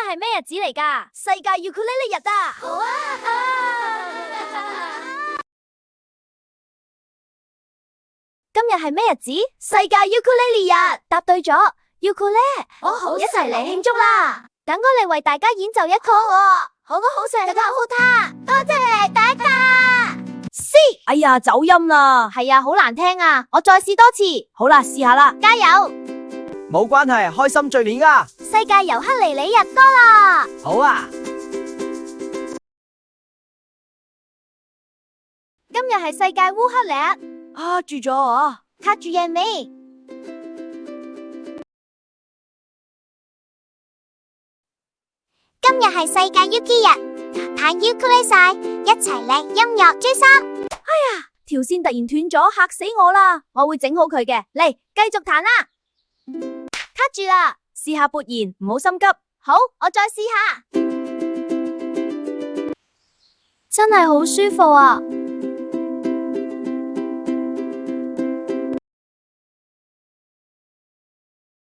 日係咩日子嚟㗎？世界尤克里里日啊！好啊！今日係咩日子？世界尤克里里日。答對咗，尤克里，我好一齊嚟慶祝啦！等我嚟為大家演奏一曲。我好想大家好聽，多謝你大家。C， 哎呀，走音啦。係啊，好難聽啊！我再試多次。好啦，試下啦，加油！冇關係，開心最緊要㗎。世界尤克里里日歌啦！好啊！今日係世界烏克日。啊，住咗啊！卡住嘢未？今日係世界 Yuki 日，彈 Ukulele 晒，一齊嚟音樂追三。條線突然斷咗，嚇死我啦！我會整好佢嘅，嚟繼續彈啦。卡住啦，試下撥弦，唔好心急。好，我再試下。真係好舒服啊！